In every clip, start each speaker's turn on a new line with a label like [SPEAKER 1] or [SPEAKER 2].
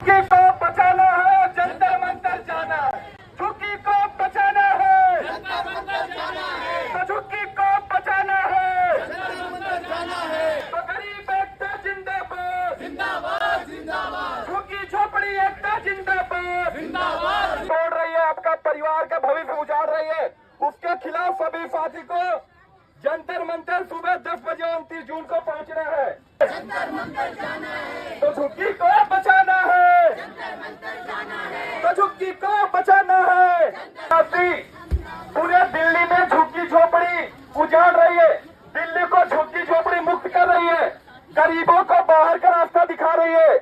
[SPEAKER 1] झुग्गी को बचाना है, जंतर मंतर जाना है। झुग्गी को बचाना है, जंतर मंतर जाना है। तो झुग्गी को बचाना है, जंतर मंतर जाना है। तो गरीब एकता जिंदाबाद, जिंदाबाद जिंदाबाद। झुग्गी झोपड़ी एकता जिंदाबाद, जिंदाबाद। तोड़ रही है, आपका परिवार का भविष्य उजाड़ रही है, उसके खिलाफ सभी साथी को जंतर मंतर सुबह 10 बजे 29 जून को पहुंचना है। जंतर मंतर जाना है, तो झुग्गी को बचाना है, जंतर मंतर जाना है। तो झुग्गी को बचाना है। पूरे दिल्ली में झुग्गी झोपड़ी उजाड़ रही है, दिल्ली को झुग्गी झोपड़ी मुक्त कर रही है, गरीबों को बाहर का रास्ता दिखा रही है।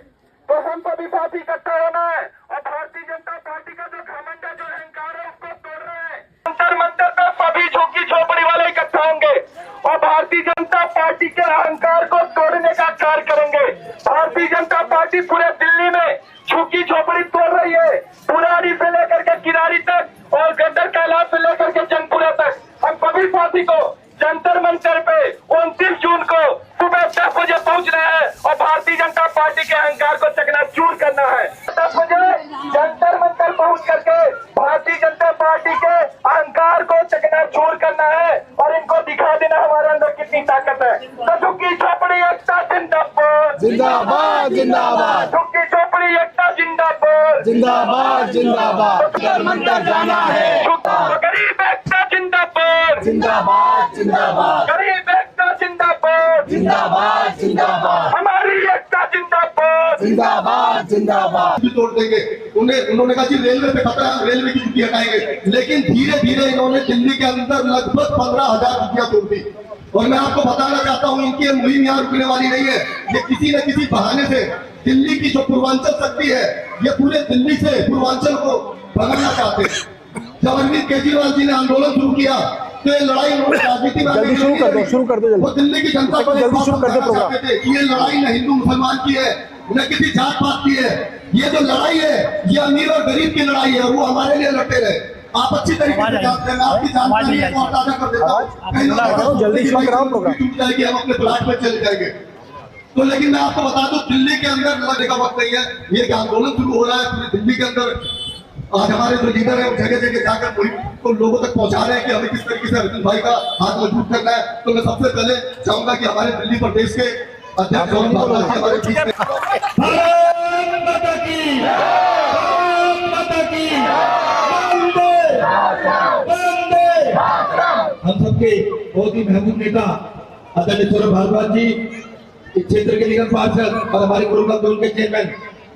[SPEAKER 1] तो हम सभी साथी इकट्ठा होना है और भारतीय जनता पार्टी का जो घमंड है, जो अहंकार है, उसको तोड़ना है। जंतर मंतर पे सभी झुग्गी झोपड़ी वाले इकट्ठा होंगे और भारतीय जनता पार्टी के अहंकार को तोड़ने का कार्य करेंगे। भारतीय जनता पार्टी पूरे दिल्ली में झुग्गी झोपड़ी तोड़ रही है, पुरानी से लेकर के किरारी तक और गद्दर कैलाश से लेकर के जंगपुरा तक। हम सभी साथी को जंतर मंतर पे 29 जून को सुबह 10 बजे पहुंचना है और भारतीय जनता पार्टी के अहंकार को चकनाचूर करना है। 10 बजे जंतर मंतर पहुंच करके भारतीय जनता पार्टी के अहंकार को चकनाचूर करना है और इनको दिखा देना हमारे अंदर कितनी ताकत है। तो झुग्गी झोपड़ी एकता जिंदाबाद,
[SPEAKER 2] जिंदाबाद जिंदाबाद।
[SPEAKER 1] झुग्गी झोपड़ी एकता जिंदाबाद,
[SPEAKER 2] जिंदाबाद जिंदाबाद। जंतर मंतर जाना है,
[SPEAKER 1] गरीब एकता जिंदाबाद,
[SPEAKER 2] जिंदाबाद जिंदाबाद।
[SPEAKER 1] गरीब एकता जिंदाबाद,
[SPEAKER 2] जिंदाबाद जिंदाबाद।
[SPEAKER 1] हमारी एकता जिंदाबाद,
[SPEAKER 2] जिंदाबाद जिंदाबाद।
[SPEAKER 3] भी तोड़ देंगे। उन्होंने कहा कि रेलवे पे खतरा है, रेलवे की छुट्टी हटाएंगे, लेकिन धीरे धीरे इन्होंने दिल्ली के अंदर लगभग 15,000 छुट्टियां तोड़ दी। और मैं आपको बताना चाहता हूँ, इनकी मुहिम यहाँ रुकने वाली नहीं है। ये किसी न किसी बहाने से दिल्ली की जो पूर्वांचल शक्ति है, ये पूरे दिल्ली से पूर्वांचल को भगाना चाहते हैं। जब अरविंद केजरीवाल जी ने आंदोलन शुरू किया तो ये लड़ाई उन्होंने राजनीति में
[SPEAKER 2] शुरू कर दो
[SPEAKER 3] वो दिल्ली की जनता को
[SPEAKER 2] जल्दी शुरू कर दो प्रोग्राम।
[SPEAKER 3] ये लड़ाई न हिंदू मुसलमान की है, न किसी जात पात की है। ये जो लड़ाई है, ये अमीर और गरीब की लड़ाई है। वो हमारे लिए लड़ते रहे। आप अच्छी तरीके से जानते हैं, मैं आपकी जानकारी को ताजा कर देता हूँ।
[SPEAKER 2] जल्दी शुरू कराओ प्रोग्राम।
[SPEAKER 3] जाएगी, हम अपने प्लाट में चले जाएंगे। तो लेकिन मैं आपको बता दूं, दिल्ली के अंदर लड़ने का वक्त नहीं है। ये आंदोलन शुरू हो रहा है पूरी दिल्ली के अंदर। आज हमारे जो लीडर है वो जगह जगह जाकर को लोगों तक पहुंचा रहे हैं कि हमें किस तरीके से अर्जुन भाई का हाथ मजबूत करना है। तो मैं सबसे पहले चाहूंगा कि हमारे दिल्ली प्रदेश के अध्यक्ष हमारे बीच में हम सबके बहुत ही महबूब नेता आदरणीय सौरभ भारद्वाज जी, इस क्षेत्र के निगम पार्षद और हमारे गुरुकुल जोन के चेयरमैन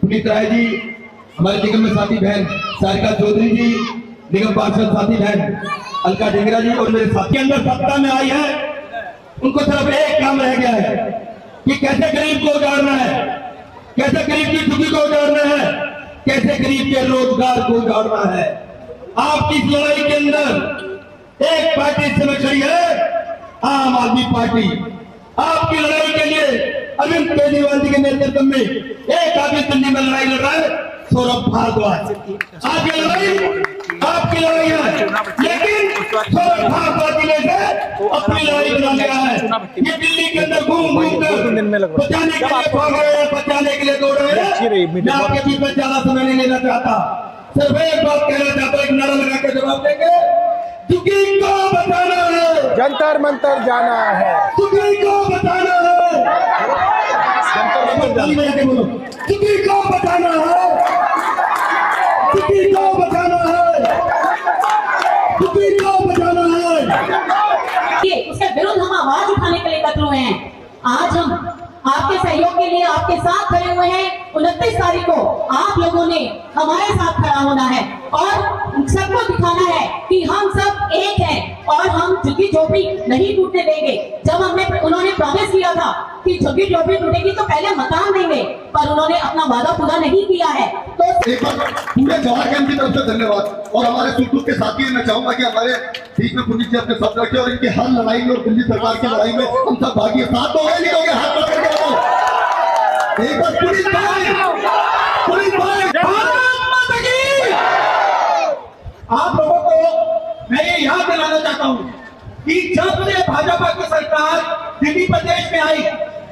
[SPEAKER 3] पुनीत राय जी, हमारे निगम में साथी बहन सारिका चौधरी जी, निगम पार्षद साथी बहन अलका ढेंगरा जी और मेरे साथी अंदर सत्ता में आई है, उनको सिर्फ एक काम रह गया है कि कैसे गरीब को उजाड़ना है, कैसे गरीब की झुग्गी को उजाड़ना है, कैसे गरीब के रोजगार को उजाड़ना है। आपकी इस लड़ाई के अंदर एक पार्टी इस समय खड़ी है, आम आदमी पार्टी। आपकी लड़ाई के लिए अरविंद केजरीवाल जी के नेतृत्व में एक आदमी दिल्ली में लड़ाई लड़ रहा है, सौरभ भारद्वाज। आपकी लड़ाई आपकी लड़ाई है, लेकिन सौरभ भारद्वाज जिले से अपनी लड़ाई लड़ा गया है। ये दिल्ली के अंदर घूम घूम कर बचाने के लिए भाग रहे हैं, बचाने के लिए दौड़ रहे हैं। मैं आपके बीच में ज्यादा समय नहीं लेना चाहता, सिर्फ एक बात कहना चाहता हूँ, एक नारा लगा के जवाब देंगे। झुग्गी को बचाना है,
[SPEAKER 2] जंतर मंतर जाना है,
[SPEAKER 3] झुग्गी को बचाना है, झुग्गी को बचाना है, झुग्गी को बचाना है, झुग्गी को बचाना है।
[SPEAKER 4] उसके विरुद्ध हम आवाज उठाने के लिए एकत्र हुए हैं। आज हम आपके सहयोग के लिए आपके साथ खड़े हुए हैं। 29 तारीख को आप लोगों ने हमारे साथ खड़ा होना है और सबको दिखाना है कि हम सब एक हैं और हम झुग्गी झोपड़ी नहीं टूटने देंगे। जब उन्होंने प्रॉमिस किया था कि झुग्गी झोपड़ी टूटेगी तो पहले मकान देंगे, पर उन्होंने अपना वादा पूरा नहीं किया है। तो
[SPEAKER 3] एक बार पूरे झारखंड की तरफ से धन्यवाद। और हमारे सुख के साथी मैं चाहूंगा कि हमारे बीच में पुनीत जी अपने शब्द रखे और इनकी हर लड़ाई में और दिल्ली सरकार की लड़ाई में हम सब भागी। साथ हो गए, नहीं हो गए, हाथ पकड़ के आओ। एक बार पुनीत भाई, आप लोगों को मैं ये याद दिलाना चाहता हूँ कि जब से भाजपा की सरकार दिल्ली प्रदेश में आई,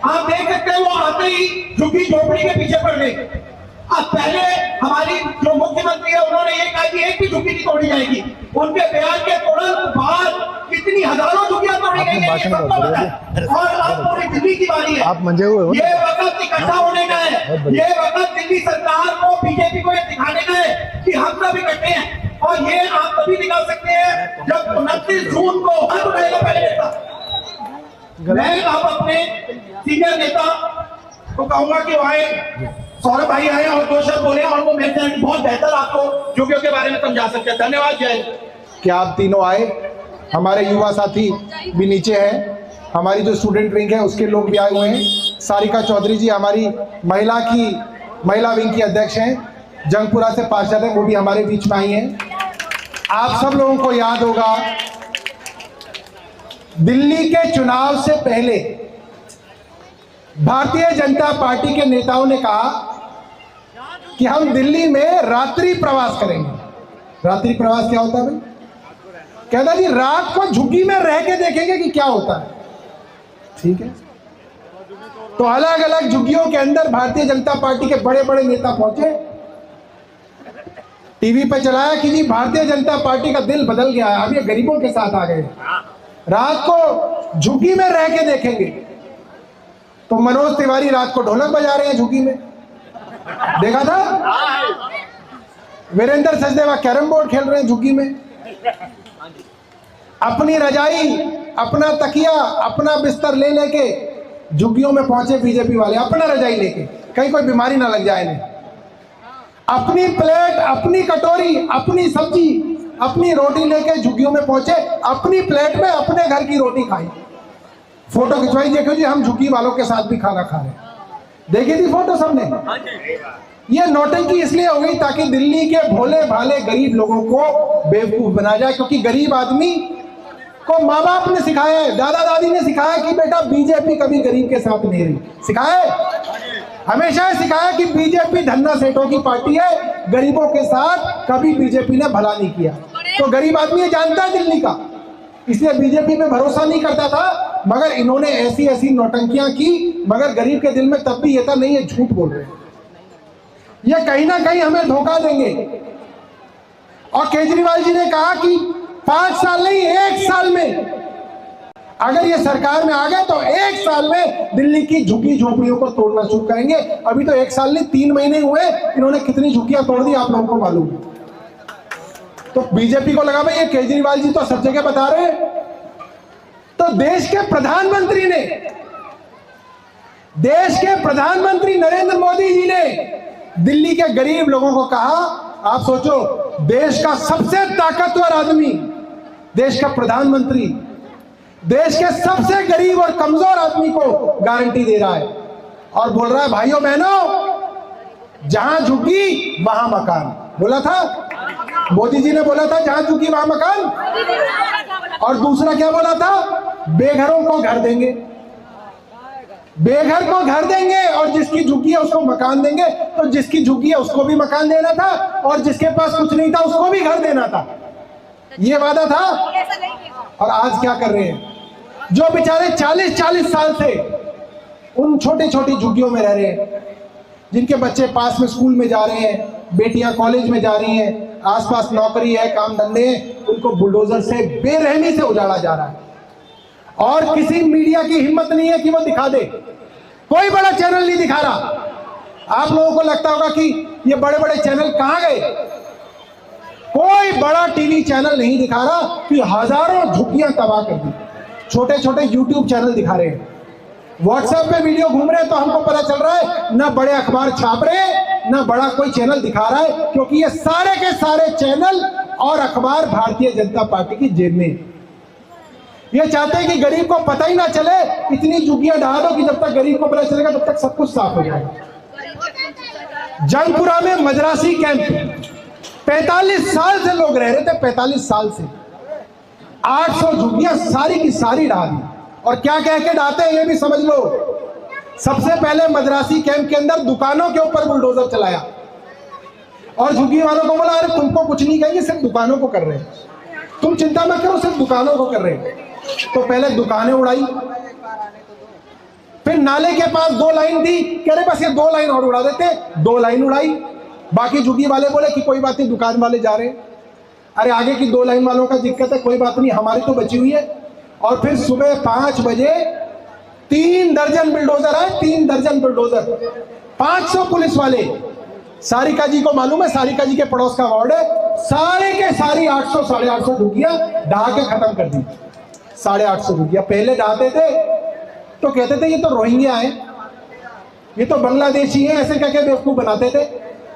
[SPEAKER 3] आप देख सकते हैं वो आते ही झुग्गी झोपड़ी के पीछे पड़ गई। अब पहले हमारी जो मुख्यमंत्री है उन्होंने ये कहा कि एक भी झुग्गी नहीं तोड़ी जाएगी, उनके बयान के तुरंत बाद कितनी हजारों झुग्गियां तोड़ी गई हैं, ये सबको पता है। और अब पूरी दिल्ली की बारी है,
[SPEAKER 2] आप मंजे हुए हो,
[SPEAKER 3] ये वक्त इकट्ठा होने का है, ये वक्त दिल्ली सरकार को, बीजेपी को ये दिखाने का है कि हम सब इकट्ठे हैं। और ये आप तभी दिखा सकते हैं जब 29 जून को हाथ उठाएगा पहले नेता। मैं आप अपने सीनियर नेता को कहूंगा कि वहां सौरभ भाई आए और 2 शब्द बोले और वो मेरे से बहुत बेहतर आपको झुग्गियों के बारे में समझा सकते हैं। धन्यवाद। जय
[SPEAKER 2] कि आप तीनों आए, हमारे युवा साथी भी नीचे हैं, हमारी जो स्टूडेंट विंग है उसके लोग भी आए हुए हैं। सारिका चौधरी जी हमारी महिला विंग की अध्यक्ष हैं, जंगपुरा से पार्षद हैं, वो भी हमारे बीच में आई हैं। आप सब लोगों को याद होगा दिल्ली के चुनाव से पहले भारतीय जनता पार्टी के नेताओं ने कहा कि हम दिल्ली में रात्रि प्रवास करेंगे। रात्रि प्रवास क्या होता है भाई? कहता जी रात को झुग्गी में रह के देखेंगे कि क्या होता है। ठीक है, तो अलग अलग झुग्गियों के अंदर भारतीय जनता पार्टी के बड़े बड़े नेता पहुंचे, टीवी पे चलाया कि जी भारतीय जनता पार्टी का दिल बदल गया है, अब ये गरीबों के साथ आ गए, रात को झुग्गी में रह के देखेंगे। तो मनोज तिवारी रात को ढोलक बजा रहे हैं झुग्गी में, देखा था। वीरेंद्र सचदेवा कैरम बोर्ड खेल रहे हैं झुग्गी में। अपनी रजाई, अपना तकिया, अपना बिस्तर ले लेके झुग्गियों में पहुंचे बीजेपी वाले, अपना रजाई लेके, कहीं कोई बीमारी ना लग जाए इन्हें। अपनी प्लेट, अपनी कटोरी, अपनी सब्जी, अपनी रोटी लेके झुग्गियों में पहुंचे, अपनी प्लेट में अपने घर की रोटी खाई, फोटो खिंचवाई। देखो जी हम झुग्गी वालों के साथ भी खाना खा रहे हैं, देखी थी फोटो सबने। ये नौटंकी इसलिए हो गई ताकि दिल्ली के भोले भाले गरीब लोगों को बेवकूफ बना जाए, क्योंकि गरीब आदमी को माँ बाप ने सिखाया है, दादा दादी ने सिखाया कि बेटा बीजेपी कभी गरीब के साथ नहीं रही, सिखाया है, हमेशा सिखाया कि बीजेपी धन्ना सेठों की पार्टी है, गरीबों के साथ कभी बीजेपी ने भला नहीं किया। तो गरीब आदमी ये जानता है दिल्ली का, इसलिए बीजेपी पे भरोसा नहीं करता था। मगर इन्होंने ऐसी ऐसी नौटंकियां की, मगर गरीब के दिल में तब भी ये था नहीं ये झूठ बोल रहे हैं, ये कहीं ना कहीं हमें धोखा देंगे। और केजरीवाल जी ने कहा कि 5 साल नहीं 1 साल में अगर ये सरकार में आ गए तो 1 साल में दिल्ली की झुग्गी झोपड़ियों को तोड़ना शुरू करेंगे। अभी तो 1 साल नहीं 3 महीने हुए, इन्होंने कितनी झुग्गियां तोड़ दी आप लोगों को मालूम है। तो बीजेपी को लगा भाई ये केजरीवाल जी तो सब जगह बता रहे हैं। तो देश के प्रधानमंत्री नरेंद्र मोदी जी ने दिल्ली के गरीब लोगों को कहा, आप सोचो देश का सबसे ताकतवर आदमी, देश का प्रधानमंत्री देश के सबसे गरीब और कमजोर आदमी को गारंटी दे रहा है और बोल रहा है भाइयों बहनों जहां झुग्गी वहां मकान। बोला था मोदी जी ने, बोला था जहां झुग्गी वहां मकान। और दूसरा क्या बोला था? बेघरों को घर देंगे, बेघर को घर देंगे और जिसकी झुग्गी है उसको मकान देंगे। तो जिसकी झुग्गी है उसको भी मकान देना था और जिसके पास कुछ नहीं था उसको भी घर देना था, ये वादा था। और आज क्या कर रहे हैं? जो बेचारे 40-40 साल से उन छोटी छोटी झुग्गियों में रह रहे हैं, जिनके बच्चे पास में स्कूल में जा रहे हैं, बेटियां कॉलेज में जा रही हैं, आसपास नौकरी है, काम धंधे हैं, उनको बुलडोजर से बेरहमी से उजाड़ा जा रहा है। और किसी मीडिया की हिम्मत नहीं है कि वो दिखा दे, कोई बड़ा चैनल नहीं दिखा रहा। आप लोगों को लगता होगा कि ये बड़े बड़े चैनल कहां गए, कोई बड़ा टीवी चैनल नहीं दिखा रहा कि हजारों झुग्गियां तबाह कर दी। छोटे छोटे यूट्यूब चैनल दिखा रहे हैं, व्हाट्सएप पे वीडियो घूम रहे हैं, तो हमको पता चल रहा है ना बड़े अखबार छाप रहे हैं ना बड़ा कोई चैनल दिखा रहा है, क्योंकि ये सारे के सारे चैनल और अखबार भारतीय जनता पार्टी की जेब में। ये चाहते हैं कि गरीब को पता ही ना चले, इतनी झुग्गियां ढा दो कि जब तक गरीब को पता चलेगा तब तक सब कुछ साफ हो जाएगा। जंगपुरा में मद्रासी कैंप 45 साल से लोग रह रहे थे, 45 साल से 800 झुग्गियां सारी की सारी ढा दी। और क्या कह के ढाते हैं ये भी समझ लो। सबसे पहले मद्रासी कैंप के अंदर दुकानों के ऊपर बुलडोजर चलाया और झुग्गी वालों को बोला अरे तुमको कुछ नहीं कहेंगे, सिर्फ दुकानों को कर रहे हैं, तुम चिंता मत करो, सिर्फ दुकानों को कर रहे हैं। तो पहले दुकानें उड़ाई, फिर नाले के पास 2 लाइन थी, कह रहे बस ये 2 लाइन और उड़ा देते, 2 लाइन उड़ाई। बाकी झुग्गी वाले बोले कि कोई बात नहीं, दुकान वाले जा रहे हैं। अरे आगे की 2 लाइन वालों का दिक्कत है, कोई बात नहीं, हमारी तो बची हुई है। और फिर सुबह 5 बजे 3 दर्जन बुलडोजर आए, 3 दर्जन बुलडोजर, 500 पुलिस वाले। सारिका जी को मालूम है, सारिका जी के पड़ोस का वार्ड है, सारे के सारी 800 साढ़े 800 झुग्गियां ढहा के खत्म कर दी। 850 झुग्गियां पहले ढाते थे तो कहते थे ये तो रोहिंग्या है, ये तो बांग्लादेशी है, ऐसे कहके बेवकूफ बनाते थे।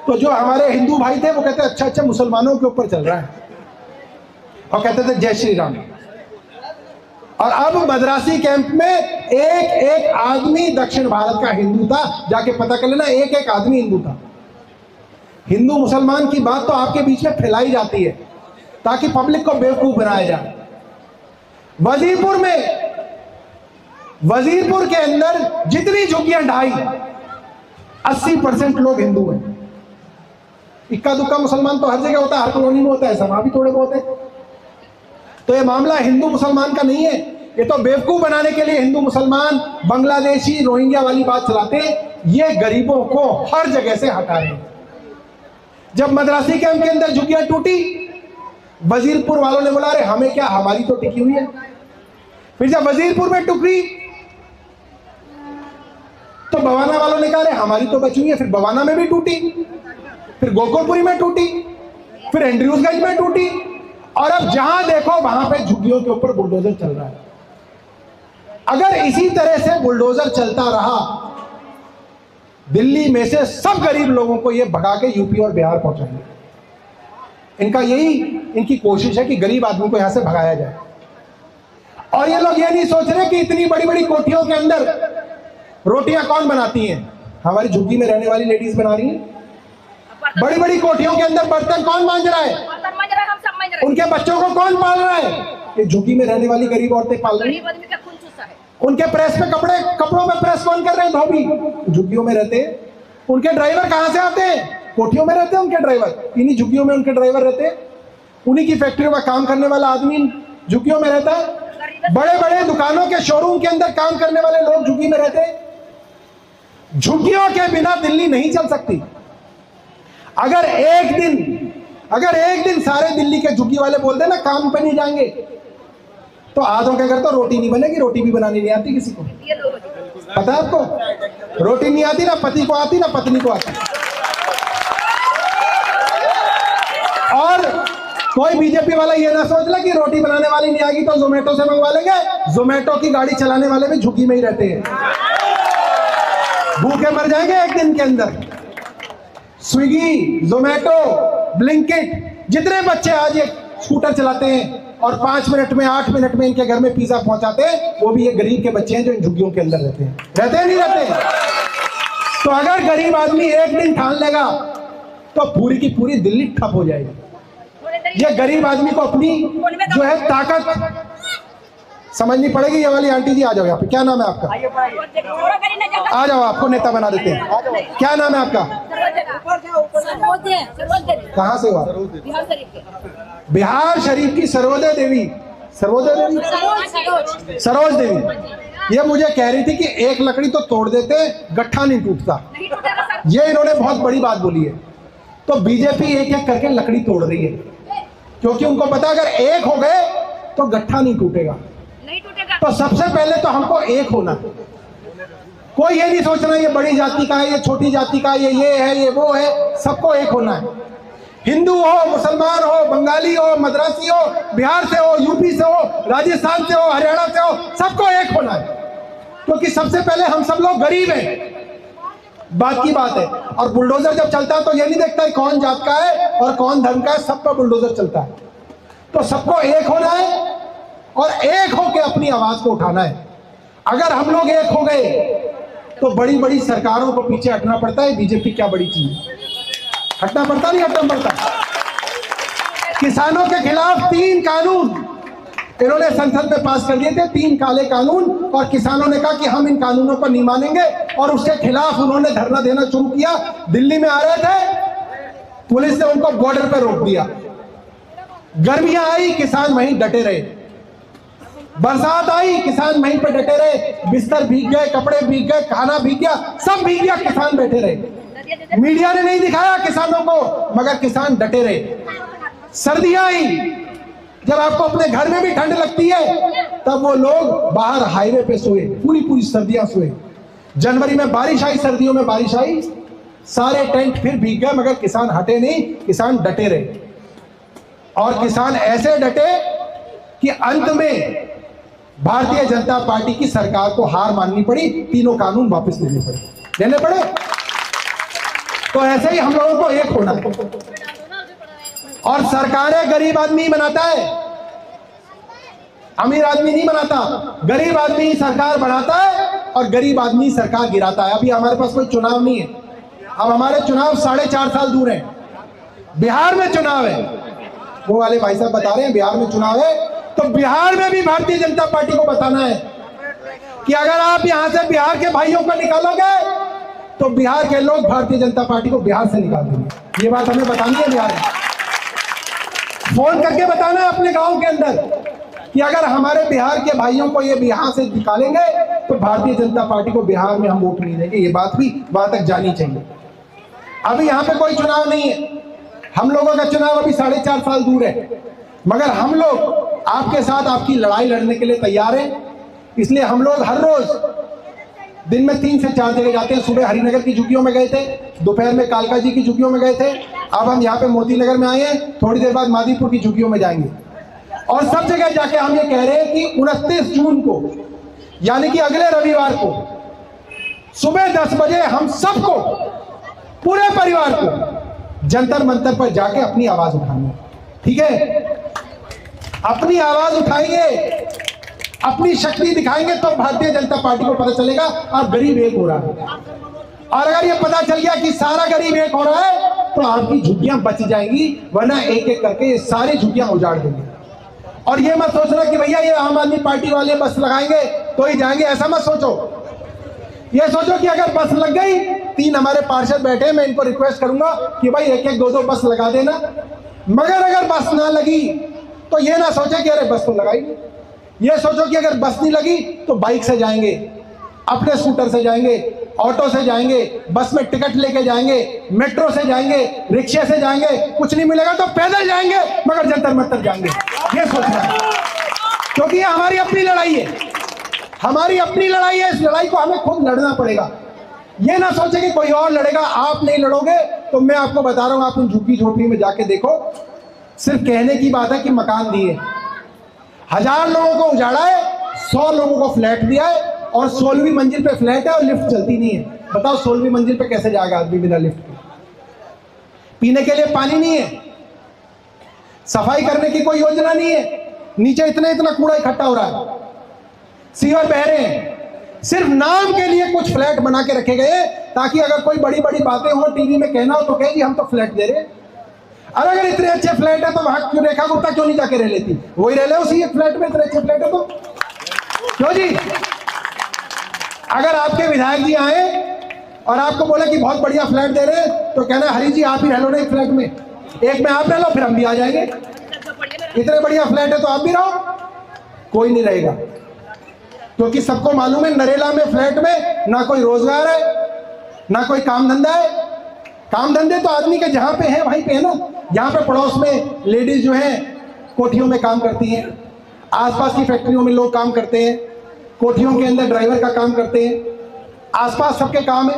[SPEAKER 2] तो जो हमारे हिंदू भाई थे वो कहते अच्छा अच्छा मुसलमानों के ऊपर चल रहा है, और कहते थे जय श्री राम। और अब मद्रासी कैंप में एक एक आदमी दक्षिण भारत का हिंदू था, जाके पता कर लेना, एक एक आदमी हिंदू था। हिंदू मुसलमान की बात तो आपके बीच में फैलाई जाती है ताकि पब्लिक को बेवकूफ बनाया जाए। वजीरपुर के अंदर जितनी झुग्गियां ढाई, 80% लोग हिंदू हैं। इक्का दुक्का मुसलमान तो हर जगह होता है, हर कॉलोनी में होता है, वहां भी थोड़े बहुत है। तो ये मामला हिंदू मुसलमान का नहीं है, ये तो बेवकूफ बनाने के लिए हिंदू मुसलमान बांग्लादेशी रोहिंग्या वाली बात चलाते हैं। ये गरीबों को हर जगह से हटा रहे हैं। जब मद्रासी कैंप के अंदर झुग्गियां टूटी, वजीरपुर वालों ने बोला अरे हमें क्या, हमारी तो टिकी हुई है। फिर जब वजीरपुर में टुकड़ी तो बवाना वालों ने कहा अरे हमारी तो बची हुई है। फिर बवाना में भी टूटी, फिर गोकुलपुरी में टूटी, फिर एंड्रयूसगंज में टूटी, और अब जहां देखो वहां पे झुग्गियों के ऊपर बुलडोजर चल रहा है। अगर इसी तरह से बुलडोजर चलता रहा, दिल्ली में से सब गरीब लोगों को ये भगा के यूपी और बिहार पहुंचाएंगे। इनका यही इनकी कोशिश है कि गरीब आदमी को यहां से भगाया जाए। और ये लोग ये नहीं सोच रहे कि इतनी बड़ी बड़ी कोठियों के अंदर रोटियां कौन बनाती हैं? हमारी झुग्गी में रहने वाली लेडीज बना रही हैं। बड़ी बड़ी कोठियों के अंदर बर्तन कौन मांज रहा है? उनके बच्चों को कौन पाल रहा है? ये झुग्गी में रहने वाली गरीब औरतें पाल रही हैं। उनके प्रेस पे कपड़ों में प्रेस कौन कर रहे हैं? धोबी झुग्गियों में रहते हैं। उनके ड्राइवर कहां से आते हैं? कोठियों में रहते हैं उनके ड्राइवर, इन्हीं झुग्गियों में उनके ड्राइवर रहते हैं। उन्हीं की फैक्ट्रियों में काम करने वाला आदमी झुग्गियों में रहता है। बड़े बड़े दुकानों के शोरूम के अंदर काम करने वाले लोग झुग्गी में रहते हैं। झुग्गियों के बिना दिल्ली नहीं चल सकती। अगर एक दिन सारे दिल्ली के झुग्गी वाले बोल दे ना काम पे नहीं जाएंगे, तो आधों के घर तो रोटी नहीं बनेगी। रोटी भी बनानी नहीं आती किसी को, पता है आपको? रोटी नहीं आती, ना पति को आती ना पत्नी को आती। और कोई बीजेपी वाला ये ना सोच ले कि रोटी बनाने वाली नहीं आएगी तो जोमेटो से मंगवा लेंगे। जोमेटो की गाड़ी चलाने वाले भी झुग्गी में ही रहते हैं, भूखे मर जाएंगे एक दिन के अंदर। स्विगी, जोमेटो, ब्लिंकिट, जितने बच्चे आज ये स्कूटर चलाते हैं और 5 मिनट में 8 मिनट में इनके घर में पिज्जा पहुंचाते हैं, वो भी ये गरीब के बच्चे हैं जो इन झुग्गियों के अंदर रहते हैं नहीं रहते? तो अगर गरीब आदमी एक दिन ठान लेगा तो पूरी की पूरी दिल्ली ठप हो जाएगी। ये गरीब आदमी को अपनी जो है ताकत समझनी पड़ेगी। ये वाली आंटी जी आ जाओ यहाँ पे। क्या नाम है आपका? आ जाओ, आपको नेता बना देते हैं। क्या नाम है आपका? कहाँ से हुआ? बिहार शरीफ की सरोज देवी। ये मुझे कह रही थी कि एक लकड़ी तो तोड़ देते, गट्ठा नहीं टूटता। ये इन्होंने बहुत बड़ी बात बोली है। तो बीजेपी एक एक करके लकड़ी तोड़ रही है, क्योंकि उनको पता अगर एक हो गए तो गट्ठा नहीं टूटेगा। तो सबसे पहले तो हमको एक होना। कोई ये नहीं सोचना ये बड़ी जाति का है, ये छोटी जाति का, ये है, ये वो है। सबको एक होना है। हिंदू हो, मुसलमान हो, बंगाली हो, मद्रासी हो, बिहार से हो, यूपी से हो, राजस्थान से हो, हरियाणा से हो, सबको एक होना है। क्योंकि सबसे पहले हम सब लोग गरीब हैं, बात की बात है। और बुलडोजर जब चलता है तो ये नहीं देखता है कौन जात का है और कौन धर्म का है, सब पर बुलडोजर चलता है। तो सबको एक होना है और एक होकर अपनी आवाज को उठाना है। अगर हम लोग एक हो गए तो बड़ी बड़ी सरकारों को पीछे हटना पड़ता है। बीजेपी क्या बड़ी चीज है? हटना पड़ता नहीं हटना पड़ता। किसानों के खिलाफ 3 कानून इन्होंने संसद में पास कर दिए थे, 3 काले कानून। और किसानों ने कहा कि हम इन कानूनों पर नहीं मानेंगे और उसके खिलाफ उन्होंने धरना देना शुरू किया। दिल्ली में आ रहे थे, पुलिस ने उनको बॉर्डर पर रोक दिया। गर्मियां आई, किसान वहीं डटे रहे। बरसात आई, किसान वहीं पे डटे रहे, बिस्तर भीग गए, कपड़े भीग गए, खाना भीग गया, सब भीग गया, किसान बैठे रहे। मीडिया ने नहीं दिखाया किसानों को, मगर किसान डटे रहे। सर्दियां आई, जब आपको अपने घर में भी ठंड लगती है, तब वो लोग बाहर हाईवे पे सोए, पूरी पूरी सर्दियां सोए। जनवरी में बारिश आई, सर्दियों में बारिश आई, सारे टेंट फिर भीग गए, मगर किसान हटे नहीं, किसान डटे रहे। और किसान ऐसे डटे कि अंत में भारतीय जनता पार्टी की सरकार को हार माननी पड़ी, तीनों कानून वापस लेने पड़े। तो ऐसे ही हम लोगों को एक होना है। और सरकारें गरीब आदमी बनाता है, अमीर आदमी नहीं बनाता। गरीब आदमी सरकार बनाता है और गरीब आदमी सरकार गिराता है। अभी हमारे पास कोई चुनाव नहीं है, अब हमारे चुनाव 4.5 साल दूर है। बिहार में चुनाव है, वो वाले भाई साहब बता रहे हैं बिहार में चुनाव है, तो बिहार में भी भारतीय जनता पार्टी को बताना है कि अगर आप यहां से बिहार के भाइयों को निकालोगे तो बिहार के लोग भारतीय जनता पार्टी को बिहार से निकाल देंगे। ये बात हमें बतानी है बिहार में। फोन करके बताना है अपने गांव के अंदर कि अगर हमारे बिहार के भाइयों को ये बिहार से निकालेंगे तो भारतीय जनता पार्टी को बिहार में हम वोट नहीं देंगे। ये बात भी वहां तक जानी चाहिए। अभी यहाँ पे कोई चुनाव नहीं है, हम लोगों का चुनाव अभी 4.5 साल दूर है, मगर हम लोग आपके साथ आपकी लड़ाई लड़ने के लिए तैयार हैं। इसलिए हम लोग हर रोज दिन में 3 से 4 जगह जाते हैं। सुबह हरिनगर की झुग्गियों में गए थे, दोपहर में कालका जी की झुग्गियों में गए थे, अब हम यहाँ पे मोती नगर में आए हैं, थोड़ी देर बाद मादीपुर की झुग्गियों में जाएंगे। और सब जगह जाके हम ये कह रहे हैं कि 29 जून को, यानी कि अगले रविवार को सुबह 10 बजे हम सबको, पूरे परिवार को जंतर मंतर पर जाके अपनी आवाज उठानी है। ठीक है, अपनी आवाज उठाएंगे, अपनी शक्ति दिखाएंगे, तो भारतीय जनता पार्टी को पता चलेगा आप गरीब एक हो रहा है। और अगर ये पता चल गया कि सारा गरीब एक हो रहा है तो आपकी झुग्गियां बच जाएंगी, वरना एक एक करके ये सारी झुग्गियां उजाड़ देंगे। और ये मत सोचना कि भैया ये आम आदमी पार्टी वाले बस लगाएंगे तो ही जाएंगे, ऐसा मत सोचो। ये सोचो कि अगर बस लग गई, 3 हमारे पार्षद बैठे, मैं इनको रिक्वेस्ट करूंगा कि भाई 1-1, 2-2 बस लगा देना। मगर अगर बस ना लगी तो ये ना सोचे कि अरे बस तो लगाएंगे, ये सोचो कि अगर बस नहीं लगी तो बाइक से जाएंगे, अपने स्कूटर से जाएंगे, ऑटो से जाएंगे, बस में टिकट लेके जाएंगे, मेट्रो से जाएंगे, रिक्शे से जाएंगे, कुछ नहीं मिलेगा तो पैदल जाएंगे, मगर जंतर मंतर जाएंगे। ये सोचना है, क्योंकि ये हमारी अपनी लड़ाई है, हमारी अपनी लड़ाई है। इस लड़ाई को हमें खुद लड़ना पड़ेगा। ये ना सोचे कि कोई और लड़ेगा, आप नहीं लड़ोगे। तो मैं आपको बता रहा हूं, आप उन झुग्गी झोपड़ी में जाके देखो, सिर्फ कहने की बात है कि मकान दिए, 1000 लोगों को उजाड़ा है, 100 लोगों को फ्लैट दिया है, और 16वीं मंजिल पे फ्लैट है और लिफ्ट चलती नहीं है। बताओ 16वीं मंजिल पे कैसे जाएगा आदमी बिना लिफ्ट के? पीने के लिए पानी नहीं है, सफाई करने की कोई योजना नहीं है, नीचे इतना कूड़ा इकट्ठा हो रहा है, सीवर बह रहे हैं। सिर्फ नाम के लिए कुछ फ्लैट बना के रखे गए ताकि अगर कोई बड़ी बड़ी बातें हो, टीवी में कहना हो तो कहे जी हम तो फ्लैट दे रहे हैं। अगर इतने अच्छे फ्लैट है तो वहां क्यों रेखा गुप्ता क्यों नहीं जाके रह लेती? वही रह ले उसी एक फ्लैट में, इतने अच्छे फ्लैट है तो क्यों जी? अगर आपके विधायक जी आए और आपको बोले कि बहुत बढ़िया फ्लैट दे रहे हैं तो कहना हरी जी आप ही रह लो ना एक फ्लैट में, एक में आप रह लो फिर हम भी आ जाएंगे। इतने बढ़िया फ्लैट है तो आप भी रहो। कोई नहीं रहेगा, क्योंकि सबको मालूम है नरेला में फ्लैट में ना कोई रोजगार है ना कोई काम धंधा है। काम धंधे तो आदमी के जहां पे है वहीं पे है ना। यहाँ पे पड़ोस में लेडीज जो है कोठियों में काम करती हैं, आसपास की फैक्ट्रियों में लोग काम करते हैं, कोठियों के अंदर ड्राइवर का काम करते हैं, आसपास सबके काम है।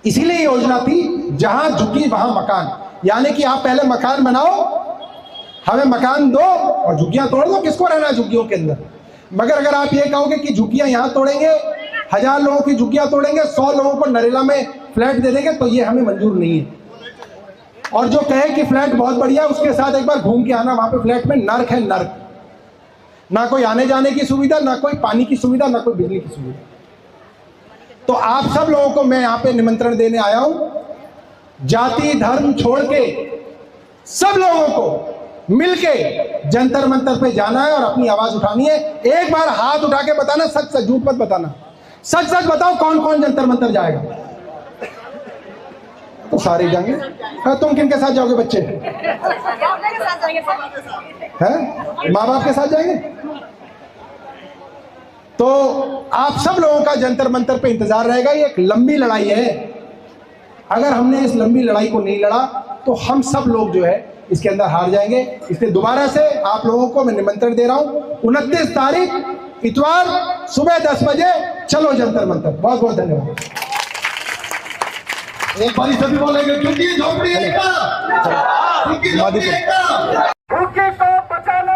[SPEAKER 2] इसीलिए योजना थी जहां झुग्गी वहां मकान, यानी कि आप पहले मकान बनाओ, हमें मकान दो और झुग्गियां तोड़ दो। किसको रहना है झुग्गियों के अंदर? मगर अगर आप ये कहोगे कि झुग्गियां यहां तोड़ेंगे, 1000 लोगों की झुग्गियां तोड़ेंगे, 100 लोगों को नरेला में फ्लैट दे देंगे, तो ये हमें मंजूर नहीं है। और जो कहे कि फ्लैट बहुत बढ़िया, उसके साथ एक बार घूम के आना, वहां पे फ्लैट में नर्क है, नर्क। ना कोई आने जाने की सुविधा, ना कोई पानी की सुविधा, ना कोई बिजली की सुविधा। तो आप सब लोगों को मैं यहाँ पे निमंत्रण देने आया हूं, जाति धर्म छोड़ के सब लोगों को मिलके जंतर मंतर पे जाना है और अपनी आवाज उठानी है। एक बार हाथ उठा के बताना, सच सच, झूठ मत बताना, सच सच बताओ कौन कौन जंतर मंतर जाएगा? तो सारे जाएंगे। हाँ, तुम किन के साथ जाओगे बच्चे? हैं? माँ बाप के साथ जाएंगे? तो आप सब लोगों का जंतर मंतर पे इंतजार रहेगा। ये एक लंबी लड़ाई है। अगर हमने इस लंबी लड़ाई को नहीं लड़ा तो हम सब लोग जो है इसके अंदर हार जाएंगे। इसलिए दोबारा से आप लोगों को मैं निमंत्रण दे रहा हूं, 29 तारीख इतवार सुबह 10 बजे चलो जंतर मंतर। बहुत बहुत धन्यवाद।
[SPEAKER 3] एक बारी सभी बोलेंगे झुग्गी झोपड़ी एकता, झुग्गी झोपड़ी एकता।
[SPEAKER 1] झुग्गी को बचाना